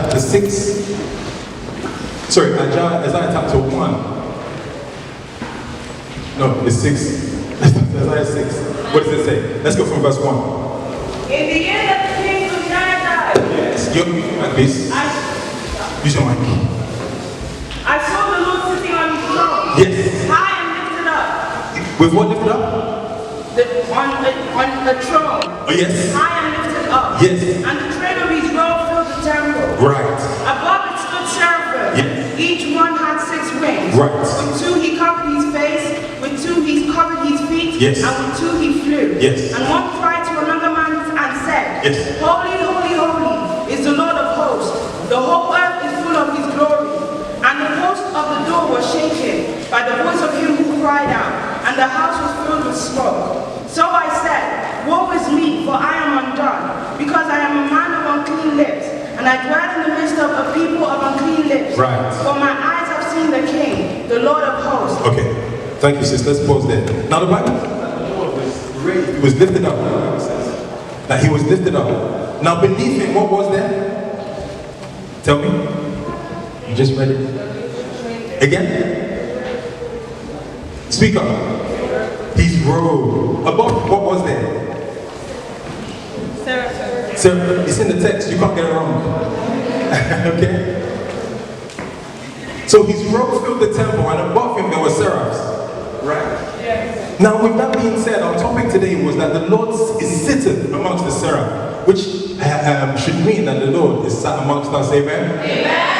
chapter 6. Sorry, Isaiah chapter 1. No, it's 6. Isaiah 6. What does it say? Let's go from verse 1. In the end of the king Uzziah died. Yes, you're like this. Use your mic. I saw the Lord sitting on his throne. Yes. High and lifted up. With what lifted up? On the throne. Oh, yes. High and lifted up. Yes. And the train of his robe filled the temple. Right. Above it stood seraphim. Yes. Each one had 6 wings. Right. With 2 he covered his face. With 2 he covered his feet. Yes. And with 2 he flew. Yes. And one cried to another man and said, Yes. Holy, holy, holy is the Lord of hosts. The whole earth is full of his glory. And the post of the door was shaken by the voice of him who cried out, and the house was filled with smoke. So I said, Woe is me, for I am undone, because I am a man of unclean lips, and I dwell in the midst of a people of unclean lips. Right. For my eyes have seen the King, the Lord of hosts. Okay, thank you, sis. Let's pause there. Now the Bible says that the Lord was raised. He was lifted up. The Bible says that he was lifted up. Now beneath him, what was there? Tell me. You just read it. Again? Speak up. His robe. Above, what was there? Seraphim. It's in the text. You can't get it wrong. Okay? So his robe filled the temple, and above him there were seraphs. Right? Yes. Now, with that being said, our topic today was that the Lord is seated amongst the seraphs, which should mean that the Lord is sat amongst us. Amen? Amen.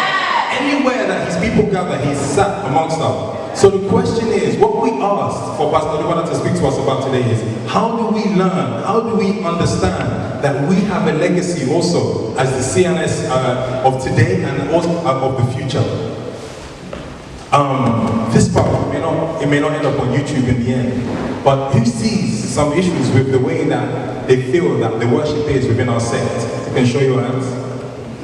Anywhere that his people gather, he's sat amongst us. So the question is, what we asked for Pastor Oluwala to speak to us about today is, how do we learn, how do we understand that we have a legacy also as the CNS of today and also of the future? This part, it may not end up on YouTube in the end, but who sees some issues with the way that they feel that the worship is within our sect? You can show your hands.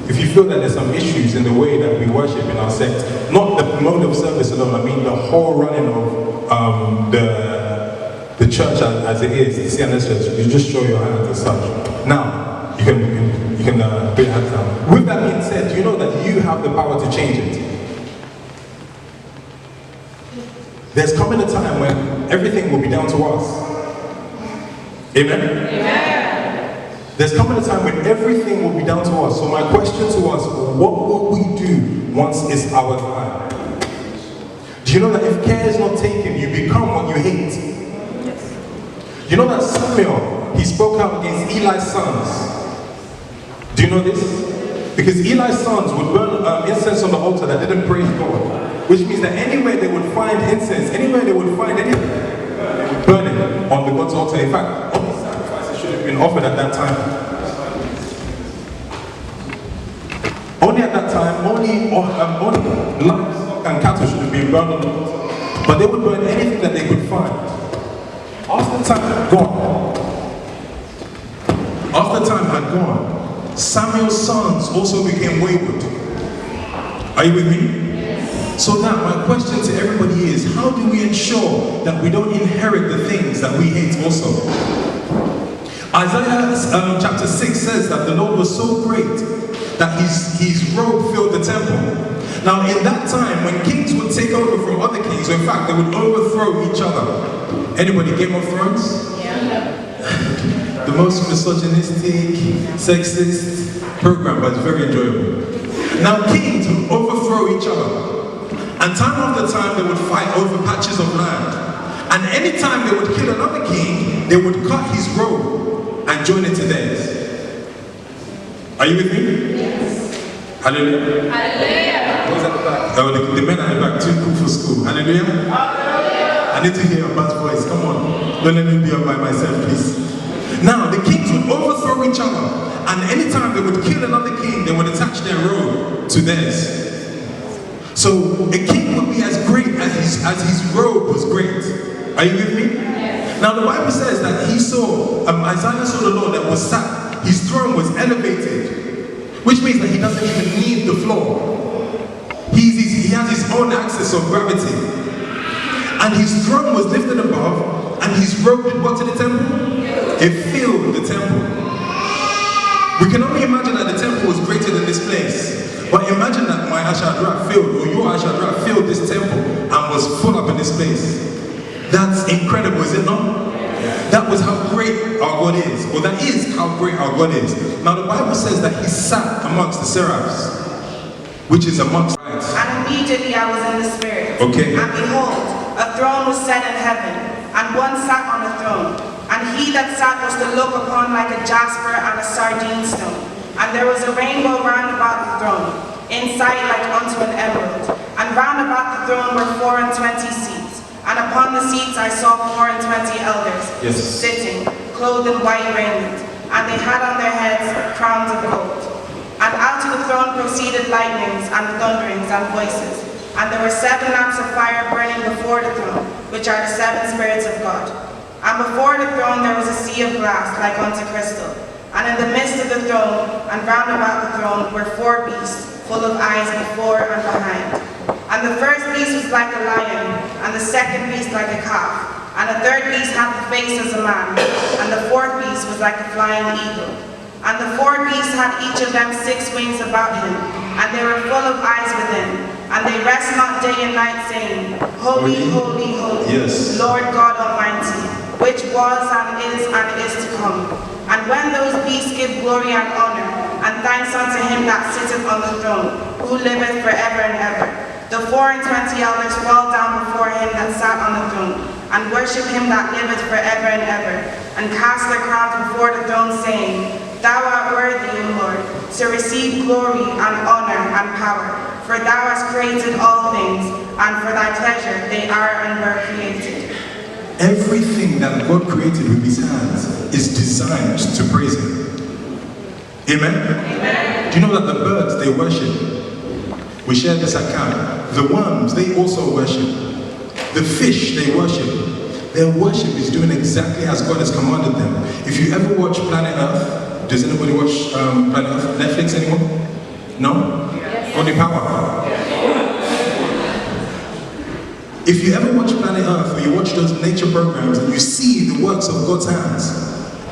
If you feel that there's some issues in the way that we worship in our sect, not the mode of service alone, I mean the whole running of the church as it is, the CNS church, you just show your hands as such. Now, you can put your hands down. With that being said, do you know that you have the power to change it? There's coming a time when everything will be down to us. Amen? Amen. There's coming a time when everything will be down to us. So my question to us, what will we do once it's our time? Do you know that if care is not taken, you become what you hate? Yes. You know that Samuel, he spoke out against Eli's sons. Do you know this? Because Eli's sons would burn incense on the altar that didn't praise God. Which means that anywhere they would find incense, anywhere they would find anything, they would burn it on the God's altar. In fact, all these sacrifices should have been offered at that time. Only at that time, only livestock and cattle should have been burned on the altar. But they would burn anything that they could find. After time had gone, Samuel's sons also became wayward. Are you with me? So now, my question to everybody is, how do we ensure that we don't inherit the things that we hate also? Isaiah chapter 6 says that the Lord was so great that his robe filled the temple. Now, in that time, when kings would take over from other kings, or in fact, they would overthrow each other. Anybody Game of Thrones? Yeah. The most misogynistic, sexist program, but it's very enjoyable. Now, kings would overthrow each other. And time after time, they would fight over patches of land. And anytime they would kill another king, they would cut his robe and join it to theirs. Are you with me? Yes. Hallelujah. Hallelujah. Who's at the back? Oh, the men at the back, too cool for school. Hallelujah. Hallelujah. I need to hear a bad voice. Come on. Don't let me be up by myself, please. Now, the kings would overthrow each other. And anytime they would kill another king, they would attach their robe to theirs. So a king would be as great as his robe was great. Are you with me? Yes. Now the Bible says that Isaiah saw the Lord that was sat. His throne was elevated, which means that he doesn't even need the floor. He has his own axis of gravity. And his throne was lifted above, and his robe did what to the temple? It filled the temple. We can only imagine that the temple was greater than this place. But imagine that my Ashadra filled, or your Ashadra filled this temple and was full up in this place. That's incredible, is it not? That was how great our God is, or that is how great our God is. Now the Bible says that he sat amongst the seraphs, which is amongst. And immediately I was in the spirit. Okay. And behold, a throne was set in heaven, and one sat on the throne. And he that sat was to look upon like a jasper and a sardine stone. And there was a rainbow round about the throne, in sight like unto an emerald. And round about the throne were 24 seats. And upon the seats I saw 24 elders sitting, clothed in white raiment. And they had on their heads crowns of gold. And out of the throne proceeded lightnings and thunderings and voices. And there were 7 lamps of fire burning before the throne, which are the 7 spirits of God. And before the throne there was a sea of glass like unto crystal. And in the midst of the throne, and round about the throne, were 4 beasts, full of eyes before and behind. And the first beast was like a lion, and the second beast like a calf. And the third beast had the face as a man, and the fourth beast was like a flying eagle. And the 4 beasts had each of them 6 wings about him, and they were full of eyes within. And they rest not day and night, saying, Holy, holy, holy, Lord God Almighty, which was and is to come. And when those beasts give glory and honor, and thanks unto him that sitteth on the throne, who liveth forever and ever, the 24 elders fall down before him that sat on the throne, and worship him that liveth forever and ever, and cast their crowns before the throne, saying, Thou art worthy, O Lord, to receive glory and honor and power, for thou hast created all things, and for thy pleasure they are and were created. Everything that God created with his hands is designed to praise him. Amen? Amen. Do you know that the birds, they worship? We share this account. The worms, they also worship. The fish, they worship. Their worship is doing exactly as God has commanded them. If you ever watch Planet Earth, does anybody watch Planet Earth? Netflix anymore? No? Yes. Only Power? If you ever watch Planet Earth, or you watch those nature programs, and you see the works of God's hands,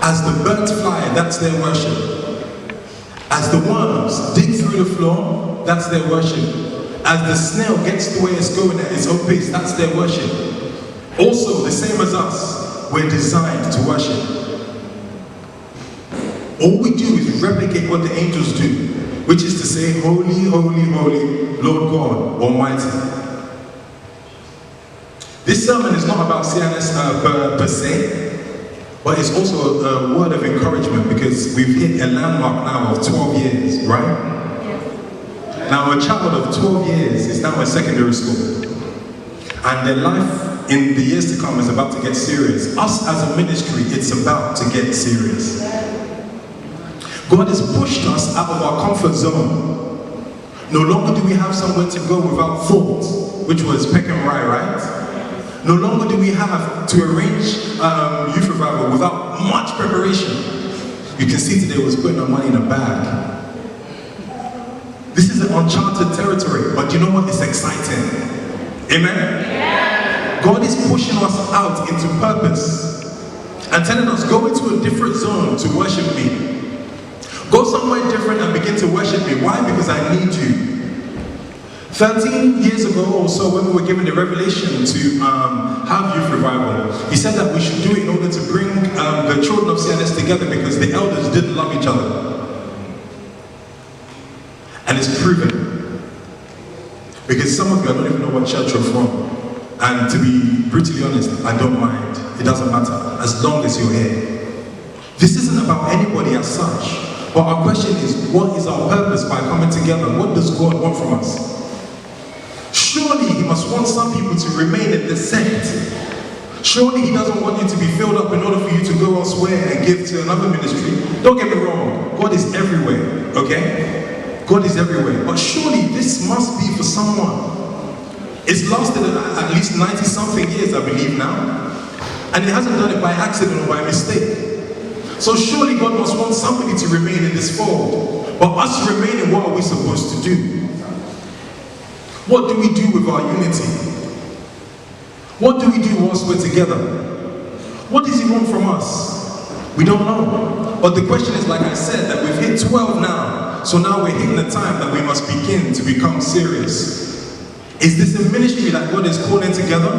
as the birds fly, that's their worship. As the worms dig through the floor, that's their worship. As the snail gets the way it's going at its own pace, that's their worship. Also, the same as us, we're designed to worship. All we do is replicate what the angels do, which is to say, Holy, holy, holy, Lord God Almighty. This sermon is not about CNS per se, but it's also a word of encouragement because we've hit a landmark now of 12 years, right? Now a child of 12 years is now in secondary school, and their life in the years to come is about to get serious. Us as a ministry, it's about to get serious. God has pushed us out of our comfort zone. No longer do we have somewhere to go without thought, which was Peckham Rye, right? No longer do we have to arrange youth revival without much preparation. You can see today was putting our money in a bag. This is an uncharted territory, but you know what? It's exciting. Amen? Yeah. God is pushing us out into purpose and telling us, go into a different zone to worship me. Go somewhere different and begin to worship me. Why? Because I need you. 13 years ago or so, when we were given the revelation to have youth revival, he said that we should do it in order to bring the children of CNS together because the elders didn't love each other. And it's proven. Because some of you, I don't even know what church you're from. And to be brutally honest, I don't mind. It doesn't matter, as long as you're here. This isn't about anybody as such. But our question is, what is our purpose by coming together? What does God want from us? Surely he must want some people to remain in this sect. Surely he doesn't want you to be filled up in order for you to go elsewhere and give to another ministry. Don't get me wrong, God is everywhere, okay? God is everywhere. But surely this must be for someone. It's lasted at least 90 something years, I believe now. And he hasn't done it by accident or by mistake. So surely God must want somebody to remain in this fold. But us remaining, what are we supposed to do? What do we do with our unity? What do we do once we're together? What does he want from us? We don't know. But the question is, like I said, that we've hit 12 now. So now we're hitting the time that we must begin to become serious. Is this a ministry that God is calling together?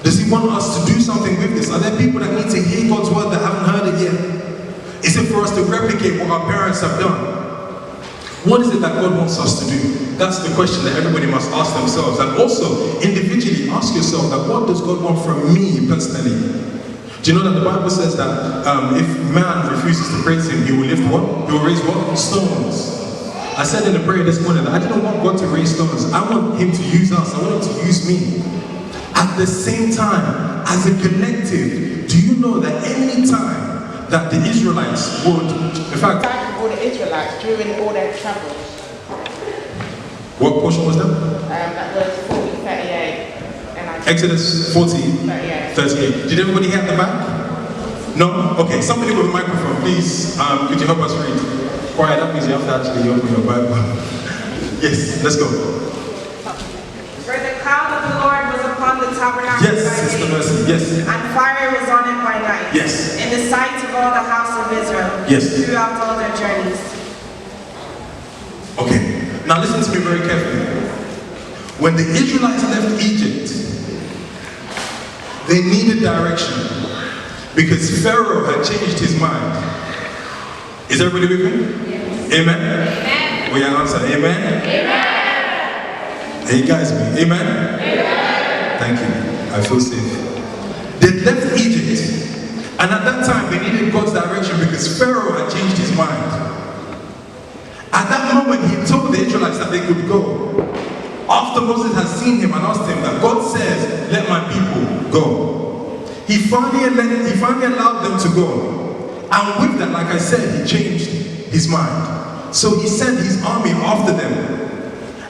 Does he want us to do something with this? Are there people that need to hear God's word that haven't heard it yet? Is it for us to replicate what our parents have done? What is it that God wants us to do? That's the question that everybody must ask themselves. And also, individually, ask yourself that what does God want from me personally? Do you know that the Bible says that if man refuses to praise him, he will lift what? He will raise what? Stones. I said in the prayer this morning that I didn't want God to raise stones. I want him to use us. I want him to use me. At the same time, as a collective, do you know that any time that the Israelites would, in fact, All the Israelites during all their travels. what portion was that? That was 40:38. Exodus 40:38. Did everybody have the back? No? Okay, somebody with a microphone, please. Could you help us read? Quiet, that means you have to actually open your Bible. Yes, let's go. For the cloud of the Lord was upon the tabernacle Yes, by Sister day, Mercy, yes. and fire was on it by night. Yes. In the sight of all the house of Israel. Yes. Throughout all their journeys. Okay, now listen to me very carefully. When the Israelites left Egypt, they needed direction because Pharaoh had changed his mind. Is everybody with me? Yes. Amen? Amen. We answer, amen? Amen. Hey, you guys, me, amen? Amen. Thank you, I feel safe. They left Egypt, and at that time they needed God's direction because Pharaoh had changed his mind. At that moment, he told the Israelites that they could go. After Moses had seen him and asked him that God says, let my people go. He finally allowed them to go. And with that, like I said, he changed his mind. So he sent his army after them.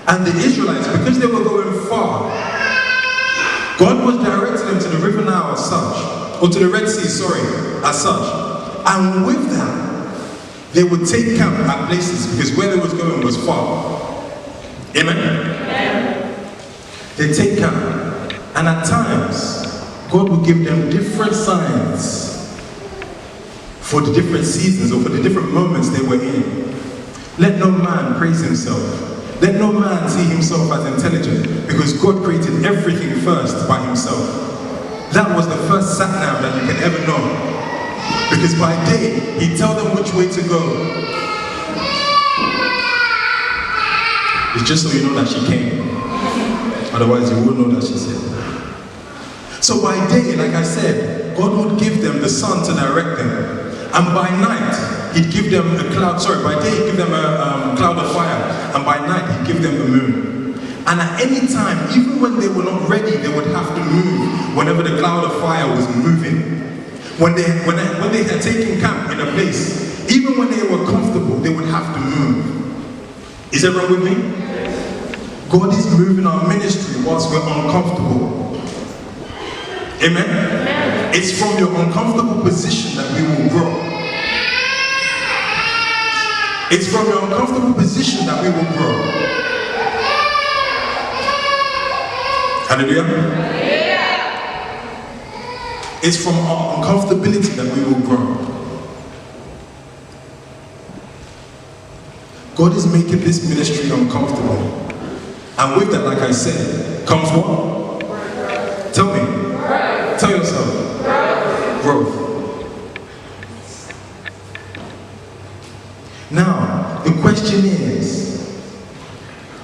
And the Israelites, because they were going far, God was directing them to the river Nile as such, or to the Red Sea, as such. And with that, they would take camp at places because where they was going was far. Amen? Amen. They take camp. And at times, God would give them different signs for the different seasons or for the different moments they were in. Let no man praise himself. Let no man see himself as intelligent because God created everything first by himself. That was the first sat-nav that you can ever know. Because by day, he'd tell them which way to go. It's just so you know that she came. Otherwise, you wouldn't know that she said. So by day, like I said, God would give them the sun to direct them. And by night, he'd give them a cloud. By day, he'd give them a cloud of fire. And by night, he'd give them the moon. And at any time, even when they were not ready, they would have to move whenever the cloud of fire was moving. When they had taken camp in a place, even when they were comfortable, they would have to move. Is everyone with me? God is moving our ministry whilst we're uncomfortable. Amen? Amen? It's from your uncomfortable position that we will grow. It's from your uncomfortable position that we will grow. Hallelujah? It's from our uncomfortability that we will grow. God is making this ministry uncomfortable. And with that, like I said, comes what? Tell me. Growth. Tell yourself. Growth. Now, the question is,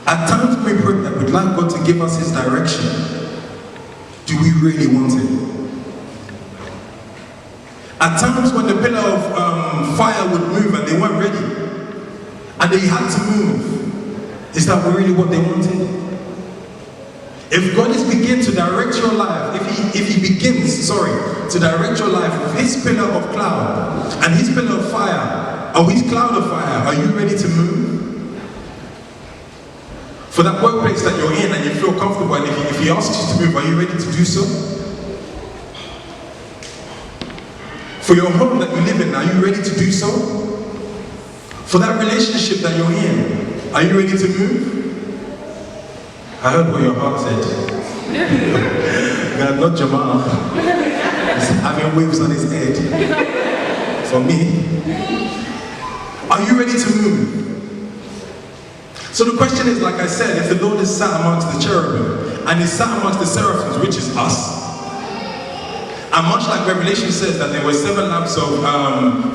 at times we pray that we'd like God to give us his direction. Do we really want it? At times when the pillar of fire would move and they weren't ready, and they had to move, is that really what they wanted? If God is beginning to direct your life, if he begins to direct your life with his pillar of cloud and his pillar of fire, or his cloud of fire, are you ready to move? For that workplace that you're in and you feel comfortable, and if he asks you to move, are you ready to do so? For your home that you live in, are you ready to do so? For that relationship that you're in, are you ready to move? I heard what your heart said. God, not Jamal. He's having waves on his head. For me. Are you ready to move? So the question is, like I said, if the Lord is sat amongst the cherubim and is sat amongst the seraphims, which is us, and much like Revelation says that there were 7 lamps of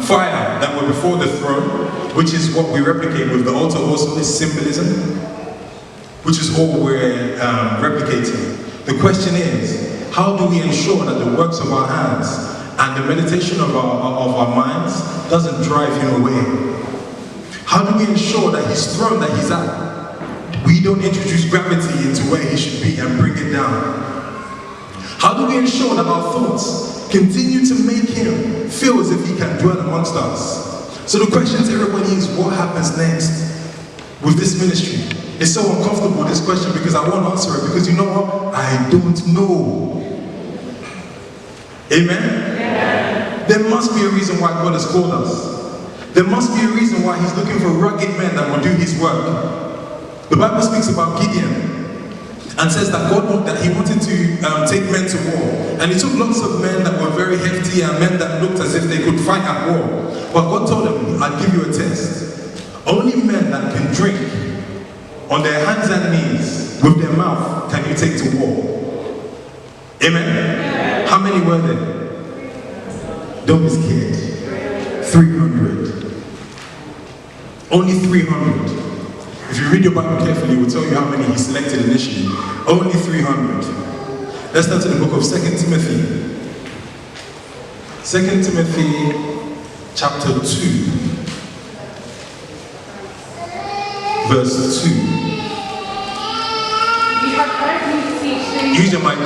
fire that were before the throne, which is what we replicate with the altar also, is symbolism, which is all we're replicating. The question is, how do we ensure that the works of our hands and the meditation of our minds doesn't drive him away? How do we ensure that his throne that he's at, we don't introduce gravity into where he should be and bring it down? How do we ensure that our thoughts continue to make him feel as if he can dwell amongst us? So the question to everybody is, what happens next with this ministry? It's so uncomfortable, this question, because I won't answer it, because you know what? I don't know. Amen? Yeah. There must be a reason why God has called us. There must be a reason why he's looking for rugged men that will do his work. The Bible speaks about Gideon and says that he wanted to take men to war. And he took lots of men that were very hefty and men that looked as if they could fight at war. But God told him, I'll give you a test. Only men that can drink on their hands and knees with their mouth can you take to war. Amen? How many were there? Don't be scared. 300. Only 300. If you read your Bible carefully, it will tell you how many he selected initially. Only 300. Let's start to the book of 2 Timothy. 2 Timothy chapter 2. Verse 2. You have heard me teach things. Use your mic,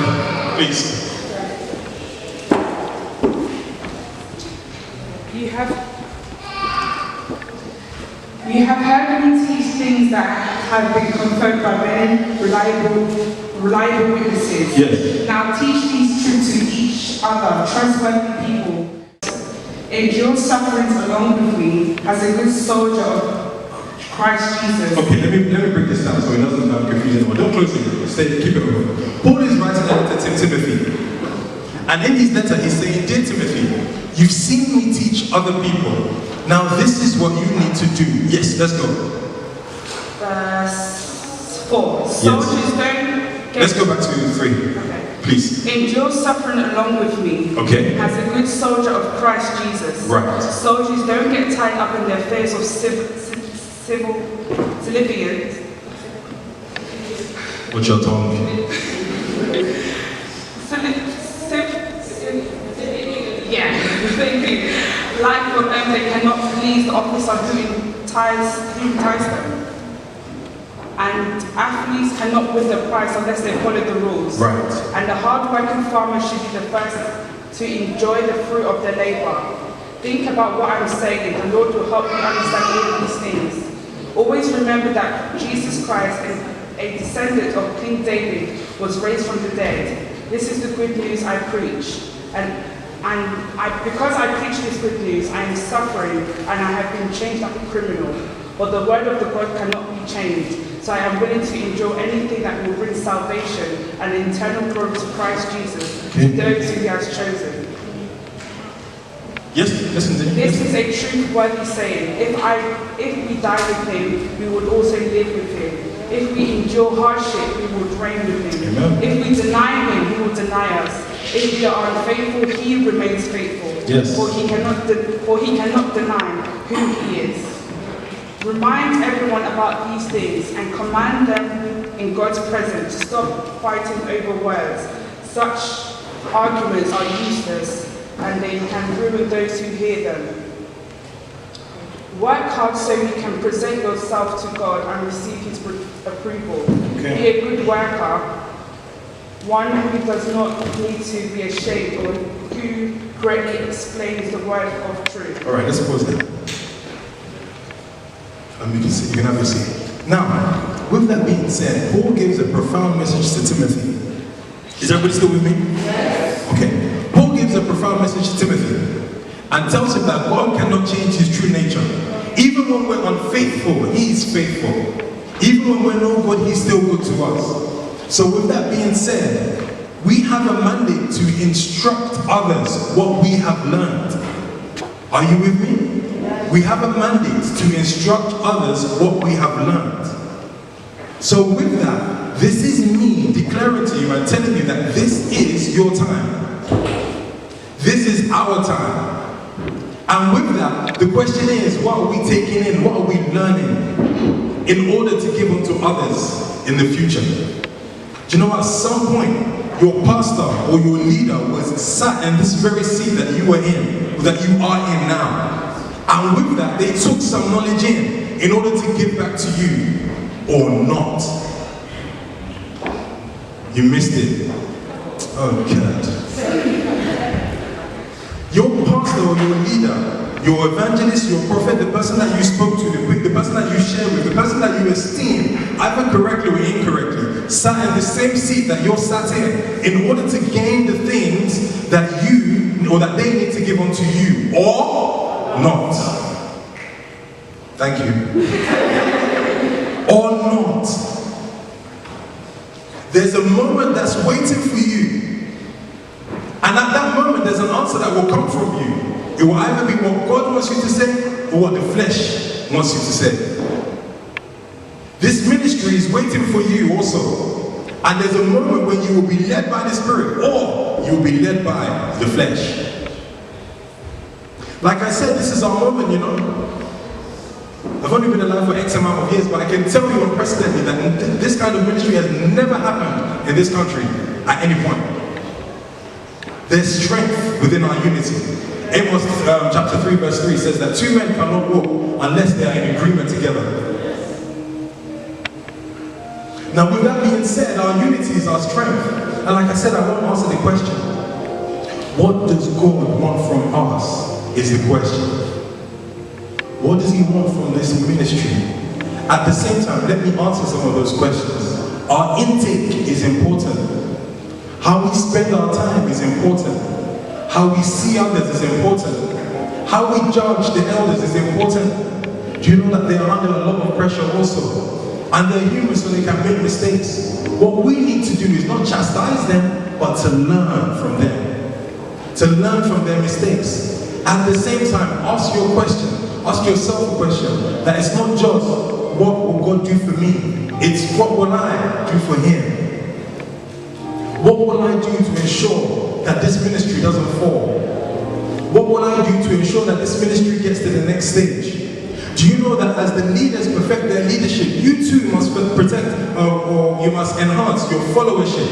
please. You have heard me teach things that have been confirmed by many reliable witnesses. Yes. Now teach these truths to each other, trustworthy people. Endure sufferings along with me as a good soldier of Christ Jesus. Okay, let me break this down so it doesn't confuse anyone. Don't close it. Stay, keep it open. Paul is writing a letter to Timothy. And in his letter, he's saying, Dear Timothy, you've seen me teach other people. Now this is what you need to do. Yes, let's go. Verse 4. Soldiers don't get... Let's go back to 3. Okay. Please. Endure suffering along with me. Okay. As a good soldier of Christ Jesus. Right. Soldiers don't get tied up in the affairs of civilians. What's your tongue? Yeah, thank you. Like for them, they cannot please the officer who ties them. And athletes cannot win the prize unless they follow the rules. Right. And the hard-working farmer should be the first to enjoy the fruit of their labor. Think about what I'm saying. The Lord will help you understand all of these things. Always remember that Jesus Christ, a descendant of King David, was raised from the dead. This is the good news I preach. Because I preach this good news, I am suffering and I have been changed like a criminal. But the word of the God cannot be changed. So I am willing to endure anything that will bring salvation and eternal glory to Christ Jesus, to those who he has chosen. Yes, listen to me. This is a truth worthy saying. If we die with him, we will also live with him. If we endure hardship, we will reign with him. Amen. If we deny him, he will deny us. If we are unfaithful, he remains faithful. Yes. For he cannot deny who he is. Remind everyone about these things and command them in God's presence to stop fighting over words. Such arguments are useless and they can ruin those who hear them. Work hard so you can present yourself to God and receive his approval. Okay. Be a good worker, one who does not need to be ashamed or who greatly explains the word of truth. All right, let's pause there. You can have your seat. Now, with that being said, Paul gives a profound message to Timothy. Is everybody still with me? Yes. Okay. Paul gives a profound message to Timothy and tells him that God cannot change his true nature. Even when we're unfaithful, he is faithful. Even when we're no good, he's still good to us. So with that being said, we have a mandate to instruct others what we have learned. Are you with me? We have a mandate to instruct others what we have learned. So with that, this is me declaring to you and telling you that this is your time. This is our time. And with that, the question is, what are we taking in? What are we learning in order to give unto others in the future? Do you know, at some point, your pastor or your leader was sat in this very seat that you were in, that you are in now. And with that, they took some knowledge in order to give back to you or not. You missed it. Oh, God. Your pastor or your leader, your evangelist, your prophet, the person that you spoke to, the person that you shared with, the person that you esteem, either correctly or incorrectly, sat in the same seat that you're sat in order to gain the things that you, or that they need to give unto you, or not. Thank you. Or not. There's a moment that's waiting for you. And at that moment, there's an answer that will come from you. It will either be what God wants you to say or what the flesh wants you to say. This ministry is waiting for you also. And there's a moment when you will be led by the Spirit or you will be led by the flesh. Like I said, this is our moment, you know. I've only been alive for X amount of years, but I can tell you unprecedentedly that this kind of ministry has never happened in this country at any point. There's strength within our unity. Amos chapter 3 verse 3 says that two men cannot walk unless they are in agreement together. Now with that being said, our unity is our strength. And like I said, I won't answer the question. What does God want from us is the question. What does He want from this ministry? At the same time, let me answer some of those questions. Our intake is important. How we spend our time is important. How we see others is important. How we judge the elders is important. Do you know that they are under a lot of pressure also? And they're human, so they can make mistakes. What we need to do is not chastise them, but to learn from them. To learn from their mistakes. At the same time, ask your question. Ask yourself a question. That it's not just, what will God do for me? It's, what will I do for Him? What will I do to ensure that this ministry doesn't fall? What will I do to ensure that this ministry gets to the next stage? Do you know that as the leaders perfect their leadership, you too must protect or you must enhance your followership?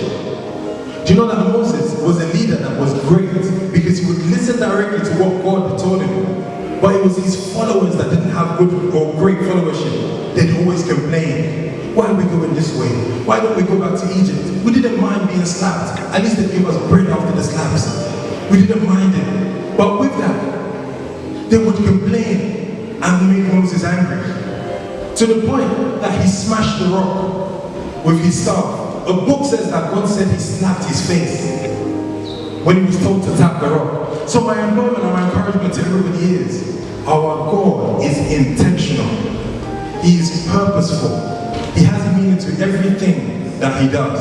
Do you know that Moses was a leader that was great because he would listen directly to what God had told him? But it was his followers that didn't have good or great followership. They'd always complain. Why are we going this way? Why don't we go back to Egypt? We didn't mind being slapped. At least they gave us bread after the slaps. We didn't mind it. But with that, they would complain and make Moses angry. To the point that he smashed the rock with his staff. A book says that God said he slapped his face when he was told to tap the rock. So my employment and my encouragement to everybody is, our God is intentional. He is purposeful. He has meaning to everything that He does.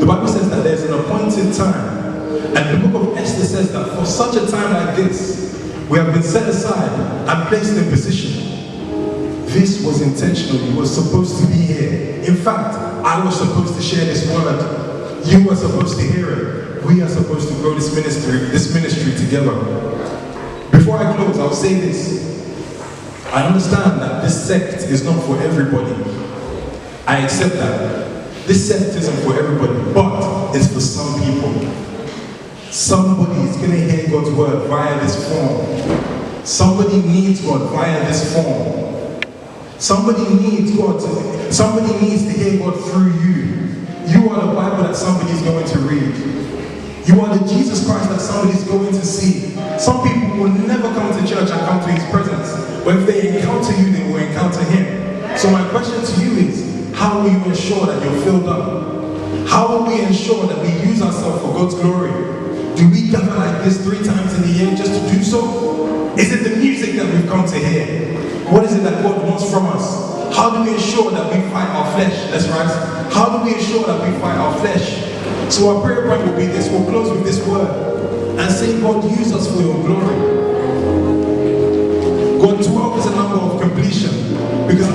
The Bible says that there's an appointed time. And the book of Esther says that for such a time like this, we have been set aside and placed in position. This was intentional. You were supposed to be here. In fact, I was supposed to share this word. You were supposed to hear it. We are supposed to grow this ministry together. Before I close, I'll say this. I understand that this sect is not for everybody. I accept that. This sect isn't for everybody, but it's for some people. Somebody is going to hear God's word via this form. Somebody needs God via this form. Somebody needs to hear God through you. You are the Bible that somebody's going to read. You are the Jesus Christ that somebody's going to see. Some people will never come to church and come to His presence. But if they encounter you, they will encounter Him. So my question to you is, how will you ensure that you're filled up? How will we ensure that we use ourselves for God's glory? Do we gather like this 3 times in a year just to do so? Is it the music that we've come to hear? What is it that God wants from us? How do we ensure that we fight our flesh? That's right. How do we ensure that we fight our flesh? So our prayer point will be this. We'll close with this word and say, God, use us for your glory. God, 12 is a number of completion. Because